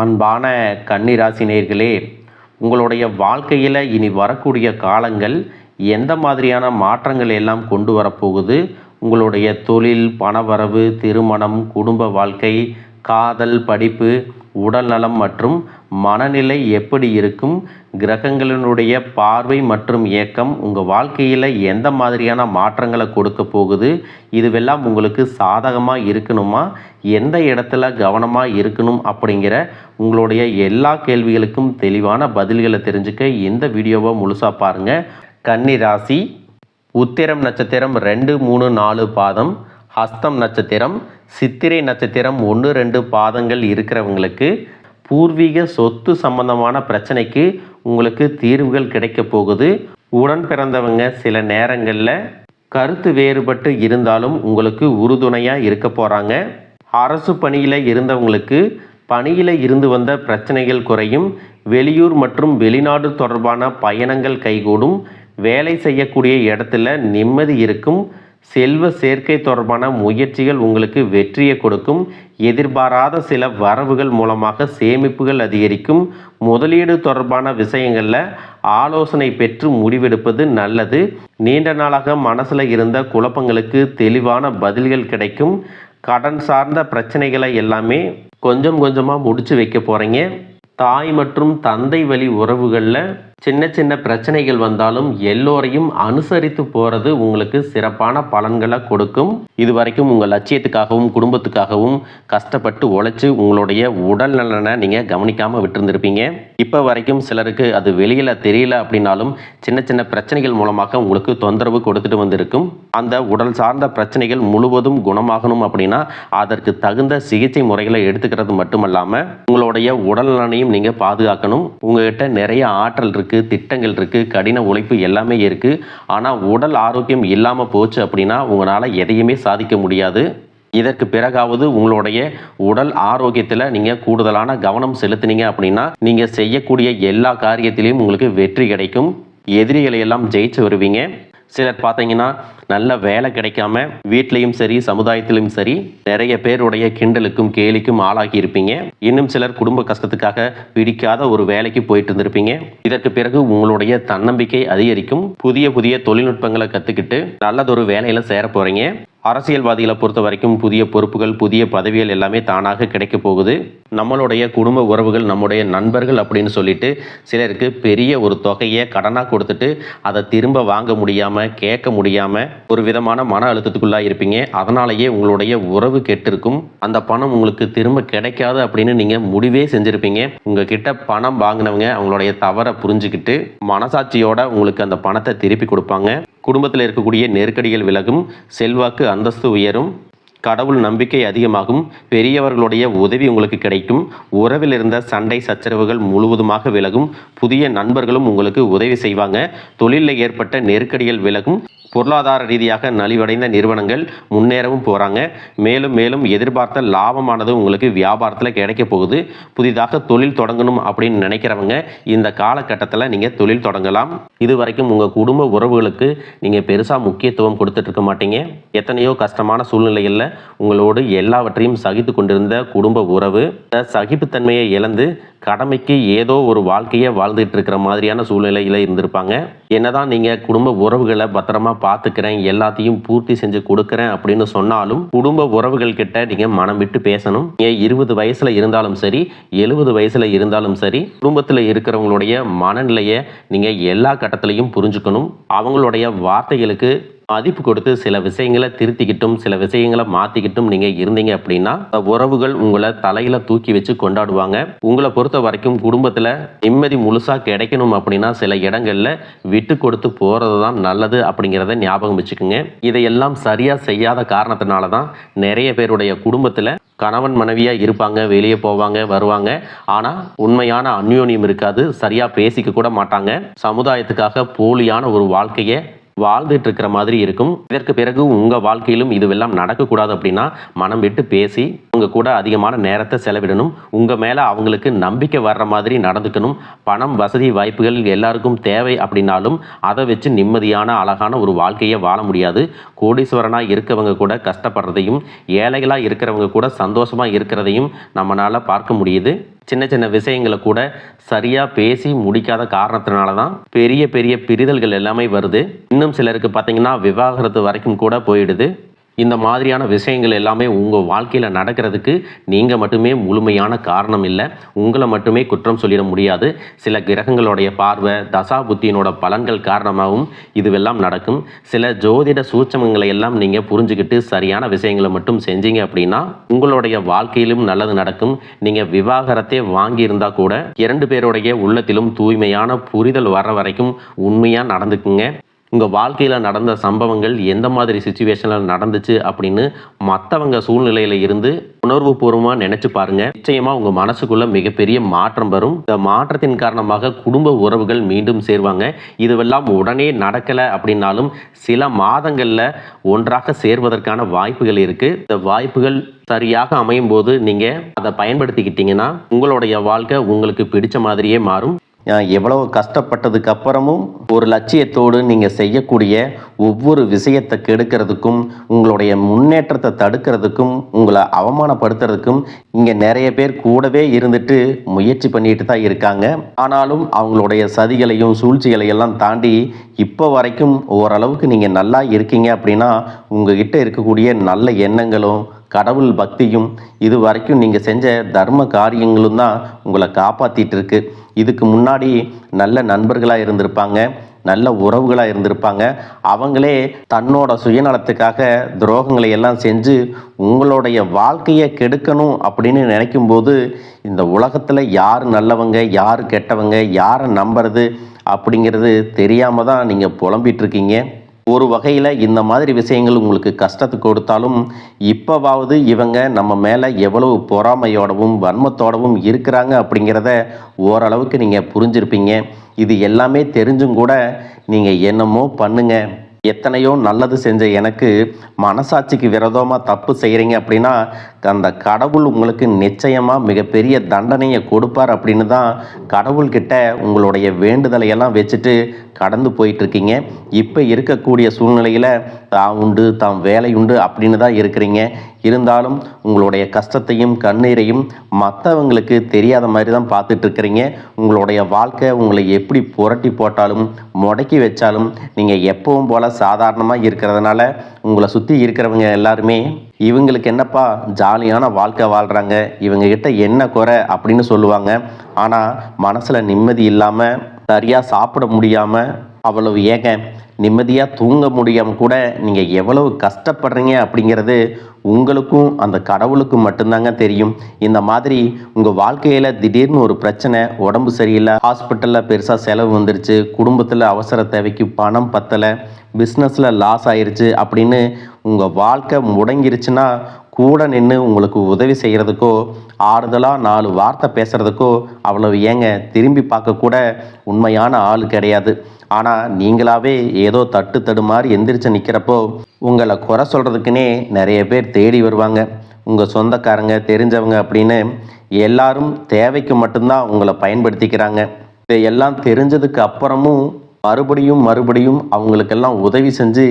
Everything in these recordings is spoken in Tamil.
அன்பான கன்னிராசி நேயர்களே, உங்களுடைய வாழ்க்கையில் இனி வரக்கூடிய காலங்கள் எந்த மாதிரியான மாற்றங்கள் எல்லாம் கொண்டு வரப்போகுது? உங்களுடைய தொழில், பணவரவு, திருமணம், குடும்ப வாழ்க்கை, காதல், படிப்பு, உடல்நலம் மற்றும் மனநிலை எப்படி இருக்கும்? கிரகங்களினுடைய பார்வை மற்றும் இயக்கம் உங்கள் வாழ்க்கையில் எந்த மாதிரியான மாற்றங்களை கொடுக்க போகுது? இதுவெல்லாம் உங்களுக்கு சாதகமாக இருக்கணுமா? எந்த இடத்துல கவனமாக இருக்கணும்? அப்படிங்கிற உங்களுடைய எல்லா கேள்விகளுக்கும் தெளிவான பதில்களை தெரிஞ்சுக்க இந்த வீடியோவை முழுசாக பாருங்கள். கன்னி ராசி, உத்திரம் நட்சத்திரம் 2, 3, 4 பாதம், ஹஸ்தம் நட்சத்திரம், சித்திரை நட்சத்திரம் 1, 2 பாதங்கள் இருக்கிறவங்களுக்கு பூர்வீக சொத்து சம்பந்தமான பிரச்சனைக்கு உங்களுக்கு தீர்வுகள் கிடைக்க போகுது. உடன் பிறந்தவங்க சில நேரங்களில் கருத்து வேறுபட்டு இருந்தாலும் உங்களுக்கு உறுதுணையாக இருக்க போகிறாங்க. அரசு பணியில் இருந்தவங்களுக்கு பணியில் இருந்து வந்த பிரச்சனைகள் குறையும். வெளியூர் மற்றும் வெளிநாடு தொடர்பான பயணங்கள் கைகூடும். வேலை செய்யக்கூடிய இடத்துல நிம்மதி இருக்கும். செல்வ சேர்க்கை தொடர்பான முயற்சிகள் உங்களுக்கு வெற்றியை கொடுக்கும். எதிர்பாராத சில வரவுகள் மூலமாக சேமிப்புகள் அதிகரிக்கும். முதலீடு தொடர்பான விஷயங்களில் ஆலோசனை பெற்று முடிவெடுப்பது நல்லது. நீண்ட நாளாக மனசில் இருந்த குழப்பங்களுக்கு தெளிவான பதில்கள் கிடைக்கும். கடன் சார்ந்த பிரச்சனைகளை எல்லாமே கொஞ்சம் கொஞ்சமாக முடிச்சு வைக்க போகிறீங்க. தாய் மற்றும் தந்தை வழி உறவுகளில் சின்ன சின்ன பிரச்சனைகள் வந்தாலும் எல்லோரையும் அனுசரித்து போகிறது உங்களுக்கு சிறப்பான பலன்களை கொடுக்கும். இது வரைக்கும் உங்கள் லட்சியத்துக்காகவும் குடும்பத்துக்காகவும் கஷ்டப்பட்டு உழைச்சி உங்களுடைய உடல் நலனை நீங்கள் கவனிக்காமல் விட்டுருந்துருப்பீங்க. இப்போ வரைக்கும் சிலருக்கு அது வெளியில் தெரியல அப்படின்னாலும் சின்ன சின்ன பிரச்சனைகள் மூலமாக உங்களுக்கு தொந்தரவு கொடுத்துட்டு வந்திருக்கும். அந்த உடல் சார்ந்த பிரச்சனைகள் முழுவதும் குணமாகணும் அப்படின்னா அதற்கு தகுந்த சிகிச்சை முறைகளை எடுத்துக்கிறது மட்டுமல்லாமல் உங்களுடைய உடல் நலனையும் நீங்கள் பாதுகாக்கணும். உங்கள்கிட்ட நிறைய ஆற்றல் இருக்குது, திட்டங்கள் இருக்குது, கடின உழைப்பு எல்லாமே இருக்குது. ஆனால் உடல் ஆரோக்கியம் இல்லாமல் போச்சு அப்படின்னா உங்களால் எதையுமே சாதிக்க முடியாது. இதற்கு பிறகாவது உங்களுடைய உடல் ஆரோக்கியத்தில் நீங்கள் கூடுதலான கவனம் செலுத்தினீங்க அப்படின்னா நீங்கள் செய்யக்கூடிய எல்லா காரியத்திலையும் உங்களுக்கு வெற்றி கிடைக்கும். எதிரிகளை எல்லாம் ஜெயிச்சு வருவீங்க. சிலர் பார்த்தீங்கன்னா நல்ல வேலை கிடைக்காம வீட்லேயும் சரி சமுதாயத்திலும் சரி நிறைய பேருடைய கிண்டலுக்கும் கேலிக்கும் ஆளாகி இருப்பீங்க. இன்னும் சிலர் குடும்ப கஷ்டத்துக்காக பிடிக்காத ஒரு வேலைக்கு போயிட்டு இருந்திருப்பீங்க. இதற்கு பிறகு உங்களுடைய தன்னம்பிக்கை அதிகரிக்கும். புதிய புதிய தொழில்நுட்பங்களை கற்றுக்கிட்டு நல்லதொரு வேலையில் சேர போகிறீங்க. அரசியல்வாதிகளை பொறுத்த வரைக்கும் புதிய பொறுப்புகள், புதிய பதவிகள் எல்லாமே தானாக கிடைக்க போகுது. நம்மளுடைய குடும்ப உறவுகள், நம்முடைய நண்பர்கள் அப்படின்னு சொல்லிட்டு சிலருக்கு பெரிய ஒரு தொகையை கடனாக கொடுத்துட்டு அதை திரும்ப வாங்க முடியாமல், கேட்க முடியாமல் ஒரு விதமான மன அழுத்தத்துக்குள்ளாக இருப்பீங்க. அதனாலேயே உங்களுடைய உறவு கெட்டிருக்கும். அந்த பணம் உங்களுக்கு திரும்ப கிடைக்காது அப்படின்னு நீங்கள் முடிவே செஞ்சுருப்பீங்க. உங்ககிட்ட பணம் வாங்கினவங்க அவங்களுடைய தவறை புரிஞ்சுக்கிட்டு மனசாட்சியோட உங்களுக்கு அந்த பணத்தை திருப்பி கொடுப்பாங்க. குடும்பத்தில் இருக்கக்கூடிய நெருக்கடிகள் விலகும். செல்வாக்கு அந்தஸ்து உயரும். கடவுள் நம்பிக்கை அதிகமாகும். பெரியவர்களுடைய உதவி உங்களுக்கு கிடைக்கும். உறவில் இருந்த சண்டை சச்சரவுகள் முழுவதுமாக விலகும். புதிய நண்பர்களும் உங்களுக்கு உதவி செய்வாங்க. தொழிலில் ஏற்பட்ட நெருக்கடிகள் விலகும். பொருளாதார ரீதியாக நலிவடைந்த நிறுவனங்கள் முன்னேறவும் போகிறாங்க. மேலும் மேலும் எதிர்பார்த்த லாபமானது உங்களுக்கு வியாபாரத்தில் கிடைக்க போகுது. புதிதாக தொழில் தொடங்கணும் அப்படின்னு நினைக்கிறவங்க இந்த காலகட்டத்தில் நீங்கள் தொழில் தொடங்கலாம். இது வரைக்கும் உங்கள் குடும்ப உறவுகளுக்கு நீங்கள் பெருசாக முக்கியத்துவம் கொடுத்துட்டு இருக்க மாட்டீங்க. எத்தனையோ கஷ்டமான சூழ்நிலைகளில் உங்களோடு எல்லாவற்றையும் சகித்து கொண்டிருந்த குடும்ப உறவு சகிப்புத்தன்மையை இழந்து கடமைக்கு ஏதோ ஒரு வாழ்க்கையை வாழ்ந்துட்டு இருக்கிற மாதிரியான சூழ்நிலையில் இருந்திருப்பாங்க. என்னதான் நீங்கள் குடும்ப உறவுகளை பத்திரமா பார்த்துக்கிறேன், எல்லாத்தையும் பூர்த்தி செஞ்சு கொடுக்குறேன் அப்படின்னு சொன்னாலும் குடும்ப உறவுகள் கிட்ட நீங்கள் மனம் விட்டு பேசணும். 20 வயசுல இருந்தாலும் சரி, 70 வயசுல இருந்தாலும் சரி, குடும்பத்தில் இருக்கிறவங்களுடைய மனநிலையை நீங்கள் எல்லா கட்டத்திலையும் புரிஞ்சுக்கணும். அவங்களுடைய வார்த்தைகளுக்கு மதிப்பு கொடுத்து சில விஷயங்களை திருத்திக்கிட்டும் சில விஷயங்களை மாற்றிக்கிட்டும் நீங்கள் இருந்தீங்க அப்படின்னா உறவுகள் உங்களை தலையில் தூக்கி வச்சு கொண்டாடுவாங்க. உங்களை பொறுத்த வரைக்கும் குடும்பத்தில் நிம்மதி முழுசாக கிடைக்கணும் அப்படின்னா சில இடங்களில் விட்டு கொடுத்து போகிறது தான் நல்லது அப்படிங்கிறத ஞாபகம் வச்சுக்கோங்க. இதையெல்லாம் சரியாக செய்யாத காரணத்தினால தான் நிறைய பேருடைய குடும்பத்தில் கணவன் மனைவியாக இருப்பாங்க, வெளியே போவாங்க வருவாங்க, ஆனால் உண்மையான அந்யோன்யம் இருக்காது. சரியாக பேசிக்க கூட மாட்டாங்க. சமுதாயத்துக்காக போலியான ஒரு வாழ்க்கையை வாழ்ந்துட்டு இருக்கிற மாதிரி இருக்கும். இதற்கு பிறகு உங்கள் வாழ்க்கையிலும் இதுவெல்லாம் நடக்கக்கூடாது அப்படின்னா மனம் விட்டு பேசி உங்கள் கூட அதிகமான நேரத்தை செலவிடணும். உங்கள் மேலே அவங்களுக்கு நம்பிக்கை வர்ற மாதிரி நடந்துக்கணும். பணம், வசதி, வாய்ப்புகள் எல்லாருக்கும் தேவை அப்படின்னாலும் அதை வச்சு நிம்மதியான அழகான ஒரு வாழ்க்கையை வாழ முடியாது. கோடீஸ்வரனாக இருக்கவங்க கூட கஷ்டப்படுறதையும் ஏழைகளாக இருக்கிறவங்க கூட சந்தோஷமாக இருக்கிறதையும் நம்மளால் பார்க்க முடியுது. சின்ன சின்ன விஷயங்களை கூட சரியாக பேசி முடிக்காத காரணத்தினால தான் பெரிய பெரிய பிரிதல்கள் எல்லாமே வருது. இன்னும் சிலருக்கு பார்த்தீங்கன்னா விவாகரத்து வரைக்கும் கூட போயிடுது. இந்த மாதிரியான விஷயங்கள் எல்லாமே உங்கள் வாழ்க்கையில் நடக்கிறதுக்கு நீங்கள் மட்டுமே முழுமையான காரணம் இல்லை. உங்களை மட்டுமே குற்றம் சொல்லிட முடியாது. சில கிரகங்களுடைய பார்வை, தசாபுத்தியினோட பலன்கள் காரணமாகவும் இதுவெல்லாம் நடக்கும். சில ஜோதிட சூட்சமங்களை எல்லாம் நீங்கள் புரிஞ்சுக்கிட்டு சரியான விஷயங்களை மட்டும் செஞ்சீங்க அப்படின்னா உங்களுடைய வாழ்க்கையிலும் நல்லது நடக்கும். நீங்கள் விவாகரத்தே வாங்கியிருந்தா கூட 2 பேருடைய உள்ளத்திலும் தூய்மையான புரிதல் வர வரைக்கும் உண்மையாக நடந்துக்குங்க. உங்கள் வாழ்க்கையில் நடந்த சம்பவங்கள் எந்த மாதிரி சுச்சுவேஷனில் நடந்துச்சு அப்படின்னு மற்றவங்க சூழ்நிலையில் இருந்து உணர்வுபூர்வமாக நினச்சி பாருங்கள். நிச்சயமாக உங்கள் மனசுக்குள்ளே மிகப்பெரிய மாற்றம் வரும். இந்த மாற்றத்தின் காரணமாக குடும்ப உறவுகள் மீண்டும் சேர்வாங்க. இதுவெல்லாம் உடனே நடக்கலை அப்படின்னாலும் சில மாதங்களில் ஒன்றாக சேர்வதற்கான வாய்ப்புகள் இருக்குது. இந்த வாய்ப்புகள் சரியாக அமையும் போது நீங்கள் அதை பயன்படுத்திக்கிட்டீங்கன்னா உங்களுடைய வாழ்க்கை உங்களுக்கு பிடிச்ச மாதிரியே மாறும். எவ்வளவு கஷ்டப்பட்டதுக்கு அப்புறமும் ஒரு லட்சியத்தோடு நீங்கள் செய்யக்கூடிய ஒவ்வொரு விஷயத்தை கெடுக்கிறதுக்கும், உங்களுடைய முன்னேற்றத்தை தடுக்கிறதுக்கும், உங்களை அவமானப்படுத்துறதுக்கும் இங்கே நிறைய பேர் கூடவே இருந்துட்டு முயற்சி பண்ணிட்டு தான் இருக்காங்க. ஆனாலும் அவங்களுடைய சதிகளையும் சூழ்ச்சிகளையெல்லாம் தாண்டி இப்போ வரைக்கும் ஓரளவுக்கு நீங்கள் நல்லா இருக்கீங்க அப்படின்னா உங்ககிட்ட இருக்கக்கூடிய நல்ல எண்ணங்களும் கடவுள் பக்தியும் இது வரைக்கும் நீங்கள் செஞ்ச தர்ம காரியங்களும் தான் உங்களை காப்பாற்றிட்டு இருக்கு. இதுக்கு முன்னாடி நல்ல நண்பர்களாக இருந்திருப்பாங்க, நல்ல உறவுகளாக இருந்திருப்பாங்க. அவங்களே தன்னோட சுயநலத்துக்காக துரோகங்களை எல்லாம் செஞ்சு உங்களுடைய வாழ்க்கையை கெடுக்கணும் அப்படின்னு நினைக்கும்போது இந்த உலகத்தில் யார் நல்லவங்க யார் கெட்டவங்க, யாரை நம்புறது அப்படிங்கிறது தெரியாமல் தான் நீங்கள் புலம்பிகிட்ருக்கீங்க. ஒரு வகையில் இந்த மாதிரி விஷயங்கள் உங்களுக்கு கஷ்டத்தை கொடுத்தாலும் இப்போவாவது இவங்க நம்ம மேலே எவ்வளவு பொறாமையோடவும் வன்மத்தோடவும் இருக்கிறாங்க அப்படிங்கிறத ஓரளவுக்கு நீங்கள் புரிஞ்சிருப்பீங்க. இது எல்லாமே தெரிஞ்சும் கூட நீங்கள் என்னமோ பண்ணுங்க, எத்தனையோ நல்லது செஞ்ச எனக்கு மனசாட்சிக்கு விரோதமாக தப்பு செய்கிறீங்க அப்படின்னா அந்த கடவுள் உங்களுக்கு நிச்சயமாக மிகப்பெரிய தண்டனையை கொடுப்பார் அப்படின்னு தான் கடவுள்கிட்ட உங்களுடைய வேண்டுதலை எல்லாம் வச்சுட்டு கடந்து போயிட்டுருக்கீங்க. இப்போ இருக்கக்கூடிய சூழ்நிலையில் தான் உண்டு தான் வேலை உண்டு அப்படின்னு தான் இருக்கிறீங்க. இருந்தாலும் உங்களுடைய கஷ்டத்தையும் கண்ணீரையும் மற்றவங்களுக்கு தெரியாத மாதிரி தான் பார்த்துட்ருக்கிறீங்க. உங்களுடைய வாழ்க்கை உங்களை எப்படி புரட்டி போட்டாலும் முடக்கி வச்சாலும் நீங்கள் எப்பவும் போல் சாதாரணமாக இருக்கிறதுனால உங்களை சுற்றி இருக்கிறவங்க எல்லாருமே இவங்களுக்கு என்னப்பா ஜாலியான வாழ்க்கை வாழ்கிறாங்க, இவங்ககிட்ட என்ன குறை அப்படின்னு சொல்லுவாங்க. ஆனால் மனசில் நிம்மதி இல்லாமல், சரியாக சாப்பிட முடியாமல், அவ்வளவு ஏங்க நிம்மதியாக தூங்க முடியாமல் கூட நீங்கள் எவ்வளவு கஷ்டப்படுறீங்க அப்படிங்கிறது உங்களுக்கும் அந்த கடவுளுக்கும் மட்டும்தாங்க தெரியும். இந்த மாதிரி உங்கள் வாழ்க்கையில் திடீர்னு ஒரு பிரச்சனை, உடம்பு சரியில்லை, ஹாஸ்பிட்டலில் பெருசாக செலவு வந்துருச்சு, குடும்பத்தில் அவசர தேவைக்கு பணம் பத்தலை, பிஸ்னஸில் லாஸ் ஆயிடுச்சு அப்படின்னு உங்கள் வாழ்க்கை முடங்கிருச்சுன்னா கூட நின்று உங்களுக்கு உதவி செய்கிறதுக்கோ ஆறுதலாக 4 வார்த்தை பேசுகிறதுக்கோ அவ்வளவு ஏங்க திரும்பி பார்க்கக்கூட உண்மையான ஆள் கிடையாது. ஆனால் நீங்களாவே ஏதோ தட்டு தடு மாதிரி எந்திரிச்சு நிற்கிறப்போ உங்களை குறை சொல்கிறதுக்குன்னே நிறைய பேர் தேடி வருவாங்க. உங்கள் சொந்தக்காரங்க தெரிஞ்சவங்க அப்படின்னு எல்லாரும் தேவைக்கு மட்டும்தான் உங்களை பயன்படுத்திக்கிறாங்க. இதையெல்லாம் தெரிஞ்சதுக்கு அப்புறமும் மறுபடியும் அவங்களுக்கெல்லாம் உதவி செஞ்சு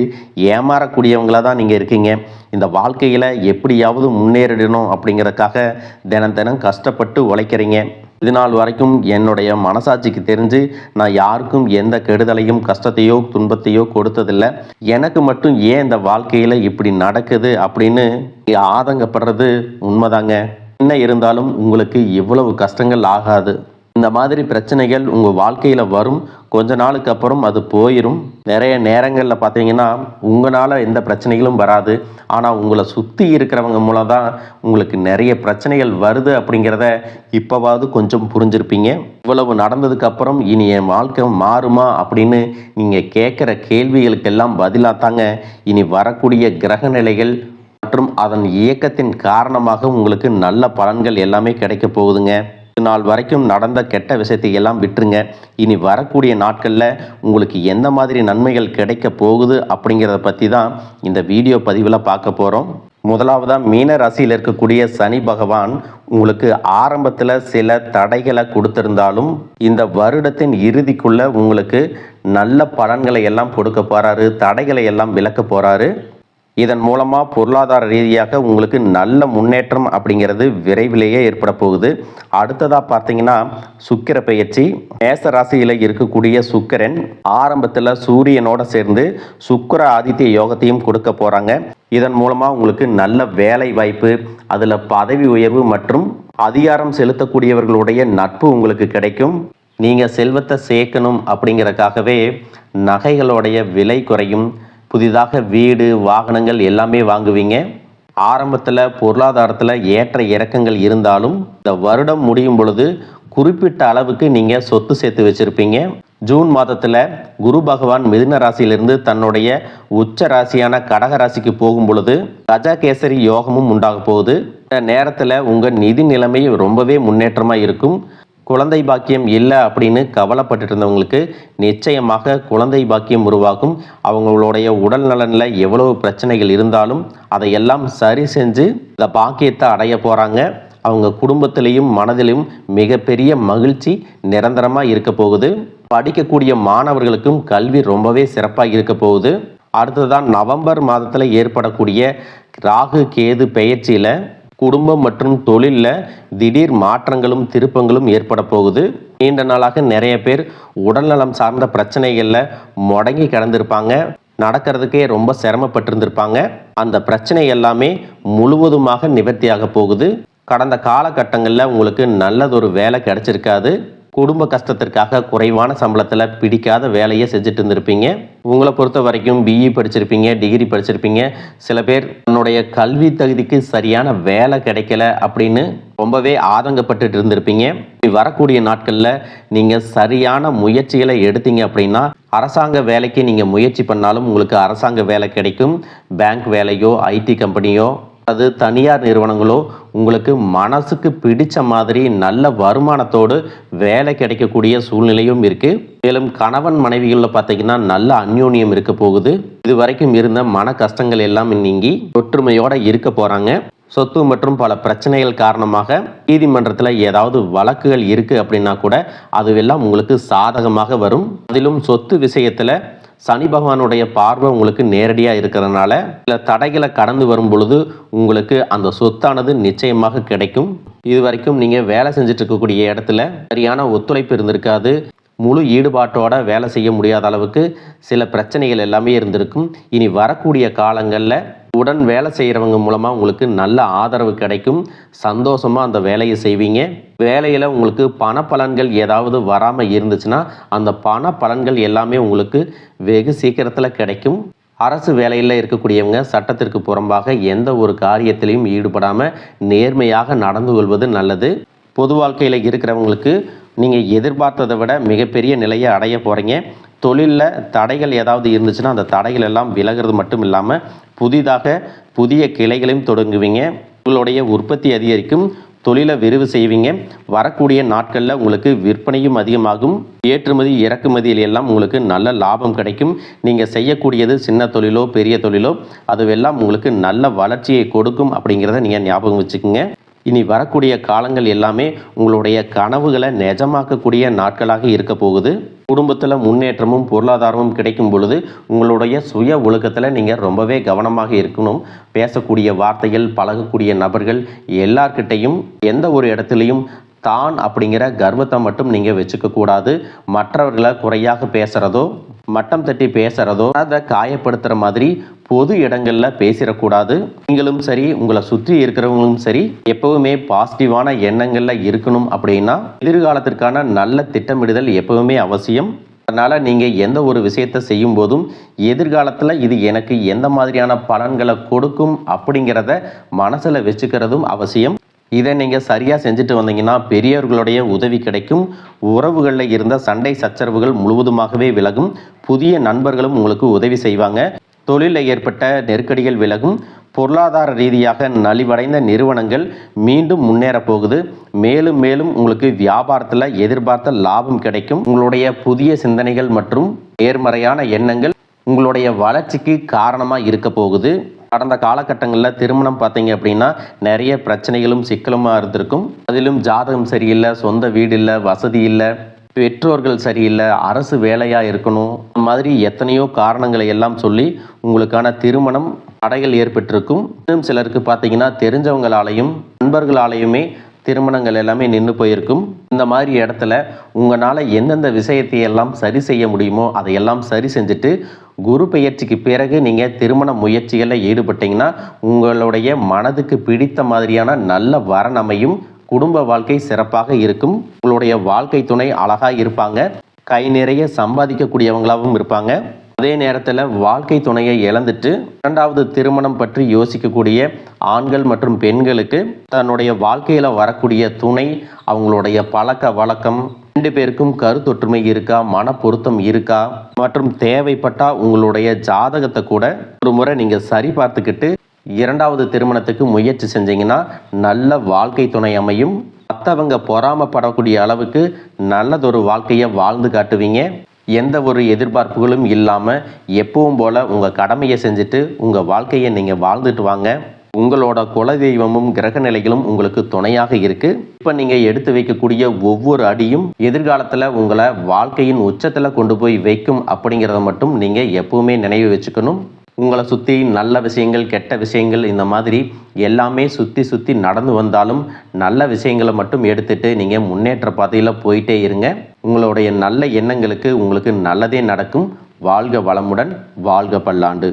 ஏமாறக்கூடியவங்களாக தான் நீங்கள் இருக்கீங்க. இந்த வாழ்க்கையில் எப்படியாவது முன்னேறிடணும் அப்படிங்கிறதுக்காக தினம் கஷ்டப்பட்டு உழைக்கிறீங்க. இது நாள் வரைக்கும் என்னுடைய மனசாட்சிக்கு தெரிஞ்சு நான் யாருக்கும் எந்த கெடுதலையும் கஷ்டத்தையோ துன்பத்தையோ கொடுத்ததில்லை. எனக்கு மட்டும் ஏன் இந்த வாழ்க்கையில் இப்படி நடக்குது அப்படின்னு ஆதங்கப்படுறது உண்மைதாங்க. என்ன இருந்தாலும் உங்களுக்கு இவ்வளவு கஷ்டங்கள் ஆகாது. இந்த மாதிரி பிரச்சனைகள் உங்கள் வாழ்க்கையில் வரும், கொஞ்ச நாளுக்கு அப்புறம் அது போயிடும். நிறைய நேரங்களில் பார்த்தீங்கன்னா உங்களால் எந்த பிரச்சனைகளும் வராது. ஆனால் உங்களை சுற்றி இருக்கிறவங்க மூலம் தான் உங்களுக்கு நிறைய பிரச்சனைகள் வருது அப்படிங்கிறத இப்போவாவது கொஞ்சம் புரிஞ்சிருப்பீங்க. இவ்வளவு நடந்ததுக்கப்புறம் இனி என் வாழ்க்கை மாறுமா அப்படின்னு நீங்கள் கேட்குற கேள்விகளுக்கெல்லாம் பதிலாக தாங்க இனி வரக்கூடிய கிரக நிலைகள் மற்றும் அதன் இயக்கத்தின் காரணமாக உங்களுக்கு நல்ல பலன்கள் எல்லாமே கிடைக்க போகுதுங்க. நாள் வரைக்கும் நடந்த கெட்ட விஷயத்தை எல்லாம் விட்டுருங்க. இனி வரக்கூடிய நாட்களில் உங்களுக்கு எந்த மாதிரி நன்மைகள் கிடைக்க போகுது அப்படிங்கிறத பற்றி தான் இந்த வீடியோ பதிவில் பார்க்க போகிறோம். முதலாவதாக மீன ராசியில் இருக்கக்கூடிய சனி பகவான் உங்களுக்கு ஆரம்பத்தில் சில தடைகளை கொடுத்திருந்தாலும் இந்த வருடத்தின் இறுதிக்குள்ளே உங்களுக்கு நல்ல பலன்களை எல்லாம் கொடுக்க போகிறாரு, தடைகளை எல்லாம் விலக்க போகிறாரு. இதன் மூலமாக பொருளாதார ரீதியாக உங்களுக்கு நல்ல முன்னேற்றம் அப்படிங்கிறது விரைவிலேயே ஏற்பட போகுது. அடுத்ததாக பார்த்தீங்கன்னா சுக்கிர பெயர்ச்சி. மேச ராசியில் இருக்கக்கூடிய சுக்கிரன் ஆரம்பத்தில் சூரியனோட சேர்ந்து சுக்கிர ஆதித்ய யோகத்தையும் கொடுக்க போகிறாங்க. இதன் மூலமாக உங்களுக்கு நல்ல வேலை வாய்ப்பு, அதில் பதவி உயர்வு மற்றும் அதிகாரம் செலுத்தக்கூடியவர்களுடைய நட்பு உங்களுக்கு கிடைக்கும். நீங்கள் செல்வத்தை சேர்க்கணும் அப்படிங்கிறதுக்காகவே நகைகளுடைய விலை குறையும். புதிதாக வீடு வாகனங்கள் எல்லாமே வாங்குவீங்க. ஆரம்பத்தில் பொருளாதாரத்தில் ஏற்ற இறக்கங்கள் இருந்தாலும் இந்த வருடம் முடியும் பொழுது குறிப்பிட்ட அளவுக்கு நீங்கள் சொத்து சேர்த்து வச்சுருப்பீங்க. ஜூன் மாதத்தில் குரு பகவான் மிதுன ராசியிலிருந்து தன்னுடைய உச்ச ராசியான கடக ராசிக்கு போகும் பொழுது கஜகேசரி யோகமும் உண்டாக போகுது. இந்த நேரத்தில் உங்கள் நிதி நிலைமை ரொம்பவே முன்னேற்றமாக இருக்கும். குழந்தை பாக்கியம் இல்லை அப்படின்னு கவலைப்பட்டு இருந்தவங்களுக்கு நிச்சயமாக குழந்தை பாக்கியம் உருவாகும். அவங்களுடைய உடல் நலனில் எவ்வளவு பிரச்சனைகள் இருந்தாலும் அதையெல்லாம் சரி செஞ்சு இந்த பாக்கியத்தை அடைய போகிறாங்க. அவங்க குடும்பத்திலையும் மனதிலும் மிகப்பெரிய மகிழ்ச்சி நிரந்தரமாக இருக்க போகுது. படிக்கக்கூடிய மாணவர்களுக்கும் கல்வி ரொம்பவே சிறப்பாக இருக்க போகுது. அடுத்ததான் நவம்பர் மாதத்தில் ஏற்படக்கூடிய ராகு கேது பெயர்ச்சியில் குடும்பம் மற்றும் தொழிலில் திடீர் மாற்றங்களும் திருப்பங்களும் ஏற்பட போகுது. நீண்ட நாளாக நிறைய பேர் உடல்நலம் சார்ந்த பிரச்சனைகளில் முடங்கி கிடந்திருப்பாங்க. நடக்கிறதுக்கே ரொம்ப சிரமப்பட்டிருந்திருப்பாங்க. அந்த பிரச்சனை எல்லாமே முழுவதுமாக நிவர்த்தியாக போகுது. கடந்த காலகட்டங்களில் உங்களுக்கு நல்லதொரு வேலை கிடைச்சிருக்காது. குடும்ப கஷ்டத்திற்காக குறைவான சம்பளத்தில் பிடிக்காத வேலையை செஞ்சுட்டு இருந்திருப்பீங்க. உங்களை பொறுத்த வரைக்கும் பிஇ படிச்சிருப்பீங்க, டிகிரி படிச்சிருப்பீங்க. சில பேர் தன்னுடைய கல்வி தகுதிக்கு சரியான வேலை கிடைக்கல அப்படின்னு ரொம்பவே ஆதங்கப்பட்டு இருந்திருப்பீங்க. வரக்கூடிய நாட்களில் நீங்கள் சரியான முயற்சிகளை எடுத்தீங்க அப்படின்னா அரசாங்க வேலைக்கு நீங்கள் முயற்சி பண்ணாலும் உங்களுக்கு அரசாங்க வேலை கிடைக்கும். பேங்க் வேலையோ ஐடி கம்பெனியோ அது தனியார் நிறுவனங்களோ உங்களுக்கு மனசுக்கு பிடிச்ச மாதிரி நல்ல வருமானத்தோடு வேலை கிடைக்கக்கூடிய சூழ்நிலையும் இருக்குது. மேலும் கணவன் மனைவிகளில் பார்த்தீங்கன்னா நல்ல அந்யோன்யம் இருக்க போகுது. இது வரைக்கும் இருந்த மன கஷ்டங்கள் எல்லாம் நீங்கி ஒற்றுமையோடு இருக்க போகிறாங்க. சொத்து மற்றும் பல பிரச்சனைகள் காரணமாக நீதிமன்றத்தில் ஏதாவது வழக்குகள் இருக்குது அப்படின்னா கூட அதுவெல்லாம் உங்களுக்கு சாதகமாக வரும். அதிலும் சொத்து விஷயத்தில் சனி பகவானுடைய பார்வை உங்களுக்கு நேரடியாக இருக்கிறதுனால சில தடைகளை கடந்து வரும் பொழுது உங்களுக்கு அந்த சொத்தானது நிச்சயமாக கிடைக்கும். இது வரைக்கும் நீங்கள் வேலை செஞ்சுட்டு இருக்கக்கூடிய இடத்துல சரியான ஒத்துழைப்பு இருந்திருக்காது. முழு ஈடுபாட்டோட வேலை செய்ய முடியாத அளவுக்கு சில பிரச்சனைகள் எல்லாமே இருந்திருக்கும். இனி வரக்கூடிய காலங்களில் உடன் வேலை செய்கிறவங்க மூலமாக உங்களுக்கு நல்ல ஆதரவு கிடைக்கும். சந்தோஷமாக அந்த வேலையை செய்வீங்க. வேலையில் உங்களுக்கு பண பலன்கள் ஏதாவது வராமல் இருந்துச்சுன்னா அந்த பண பலன்கள் எல்லாமே உங்களுக்கு வெகு சீக்கிரத்தில் கிடைக்கும். அரசு வேலையில் இருக்கக்கூடியவங்க சட்டத்திற்கு புறம்பாக எந்த ஒரு காரியத்திலையும் ஈடுபடாமல் நேர்மையாக நடந்து கொள்வது நல்லது. பொது வாழ்க்கையில் இருக்கிறவங்களுக்கு நீங்கள் எதிர்பார்த்ததை விட மிகப்பெரிய நிலையை அடைய போகிறீங்க. தொழிலில் தடைகள் ஏதாவது இருந்துச்சுன்னா அந்த தடைகள் எல்லாம் விலகிறது மட்டும் இல்லாமல் புதிய கிளைகளையும் தொடங்குவீங்க. உங்களுடைய உற்பத்தி அதிகரிக்கும். தொழிலை விரிவு செய்வீங்க. வரக்கூடிய நாட்களில் உங்களுக்கு விற்பனையும் அதிகமாகும். ஏற்றுமதி இறக்குமதியில் எல்லாம் உங்களுக்கு நல்ல லாபம் கிடைக்கும். நீங்கள் செய்யக்கூடியது சின்ன தொழிலோ பெரிய தொழிலோ அதுவெல்லாம் உங்களுக்கு நல்ல வளர்ச்சியை கொடுக்கும் அப்படிங்கிறத நீங்கள் ஞாபகம் வச்சுக்கோங்க. இனி வரக்கூடிய காலங்கள் எல்லாமே உங்களுடைய கனவுகளை நிஜமாக்கக்கூடிய நாட்களாக இருக்க போகுது. குடும்பத்தில் முன்னேற்றமும் பொருளாதாரமும் கிடைக்கும் பொழுது உங்களுடைய சுய ஒழுக்கத்தில் நீங்கள் ரொம்பவே கவனமாக இருக்கணும். பேசக்கூடிய வார்த்தைகள், பழகக்கூடிய நபர்கள் எல்லார்கிட்டையும் எந்த ஒரு இடத்துலையும் தான் அப்படிங்கிற கர்வத்தை மட்டும் நீங்கள் வச்சுக்க கூடாது. மற்றவர்களை குறையாக பேசுகிறதோ மட்டம் தட்டி பேசுகிறதோ அதை காயப்படுத்துகிற மாதிரி பொது இடங்களில் பேசிடக்கூடாது. நீங்களும் சரி உங்களை சுற்றி இருக்கிறவங்களும் சரி எப்பவுமே பாசிட்டிவான எண்ணங்களில் இருக்கணும். அப்படின்னா எதிர்காலத்திற்கான நல்ல திட்டமிடுதல் எப்பவுமே அவசியம். அதனால் நீங்கள் எந்த ஒரு விஷயத்தை செய்யும் போதும் எதிர்காலத்தில் இது எனக்கு எந்த மாதிரியான பலன்களை கொடுக்கும் அப்படிங்கிறத மனசில் வச்சுக்கிறதும் அவசியம். இதை நீங்கள் சரியாக செஞ்சுட்டு வந்தீங்கன்னா பெரியவர்களுடைய உதவி கிடைக்கும். உறவுகளில் இருந்த சண்டை சச்சரவுகள் முழுவதுமாகவே விலகும். புதிய நண்பர்களும் உங்களுக்கு உதவி செய்வாங்க. தொழிலில் ஏற்பட்ட நெருக்கடிகள் விலகும். பொருளாதார ரீதியாக நலிவடைந்த நிறுவனங்கள் மீண்டும் முன்னேற போகுது. மேலும் மேலும் உங்களுக்கு வியாபாரத்தில் எதிர்பார்த்த லாபம் கிடைக்கும். உங்களுடைய புதிய சிந்தனைகள் மற்றும் நேர்மறையான எண்ணங்கள் உங்களுடைய வளர்ச்சிக்கு காரணமாக இருக்க போகுது. கடந்த காலகட்டங்களில் திருமணம் பார்த்தீங்க அப்படின்னா நிறைய பிரச்சனைகளும் சிக்கலுமாக இருந்திருக்கும். அதிலும் ஜாதகம் சரியில்லை, சொந்த வீடு இல்லை, வசதி இல்லை, பெற்றோர்கள் சரியில்லை, அரசு வேலையாக இருக்கணும், மாதிரி எத்தனையோ காரணங்களை எல்லாம் சொல்லி உங்களுக்கான திருமணம் தடைகள் ஏற்பட்டிருக்கும். இன்னும் சிலருக்கு பார்த்தீங்கன்னா தெரிஞ்சவங்களாலையும் நண்பர்களாலையுமே திருமணங்கள் எல்லாமே நின்று போயிருக்கும். இந்த மாதிரி இடத்துல உங்களால் எந்தெந்த விஷயத்தை எல்லாம் சரி செய்ய முடியுமோ அதையெல்லாம் சரி செஞ்சுட்டு குரு பெயர்ச்சிக்கு பிறகு நீங்கள் திருமண முயற்சிகளில் ஈடுபட்டீங்கன்னா உங்களுடைய மனதுக்கு பிடித்த மாதிரியான நல்ல வரன் அமையும். குடும்ப வாழ்க்கை சிறப்பாக இருக்கும். உங்களுடைய வாழ்க்கை துணை அழகாக இருப்பாங்க. கை நிறைய சம்பாதிக்கக்கூடியவங்களாகவும் இருப்பாங்க. அதே நேரத்தில் வாழ்க்கை துணையை இழந்துட்டு இரண்டாவது திருமணம் பற்றி யோசிக்கக்கூடிய ஆண்கள் மற்றும் பெண்களுக்கு தன்னுடைய வாழ்க்கையில் வரக்கூடிய துணை, அவங்களுடைய பழக்க வழக்கம், 2 பேருக்கும் கருத்தொற்றுமை இருக்கா, மன பொருத்தம் இருக்கா மற்றும் தேவைப்பட்டால் உங்களுடைய ஜாதகத்தை கூட ஒரு முறை நீங்கள் சரி பார்த்துக்கிட்டு இரண்டாவது திருமணத்துக்கு முயற்சி செஞ்சீங்கன்னா நல்ல வாழ்க்கை துணை அமையும். மற்றவங்க பொறாமப்படக்கூடிய அளவுக்கு நல்லதொரு வாழ்க்கையை வாழ்ந்து காட்டுவீங்க. எந்த ஒரு எதிர்பார்ப்புகளும் இல்லாமல் எப்பவும் போல் உங்கள் கடமையை செஞ்சுட்டு உங்கள் வாழ்க்கையை நீங்கள் வாழ்ந்துட்டு வாங்க. உங்களோட குலதெய்வமும் கிரக நிலைகளும் உங்களுக்கு துணையாக இருக்குது. இப்போ நீங்கள் எடுத்து வைக்கக்கூடிய ஒவ்வொரு அடியும் எதிர்காலத்தில் உங்களை வாழ்க்கையின் உச்சத்தில் கொண்டு போய் வைக்கும் அப்படிங்கிறத மட்டும் நீங்கள் எப்பவுமே நினைவு வச்சுக்கணும். உங்களை சுற்றி நல்ல விஷயங்கள், கெட்ட விஷயங்கள், இந்த மாதிரி எல்லாமே சுற்றி நடந்து வந்தாலும் நல்ல விஷயங்களை மட்டும் எடுத்துட்டு நீங்கள் முன்னேற்ற பாதையில் போயிட்டே இருங்க. உங்களுடைய நல்ல எண்ணங்களுக்கு உங்களுக்கு நல்லதே நடக்கும். வாழ்க வளமுடன், வாழ்க பல்லாண்டு.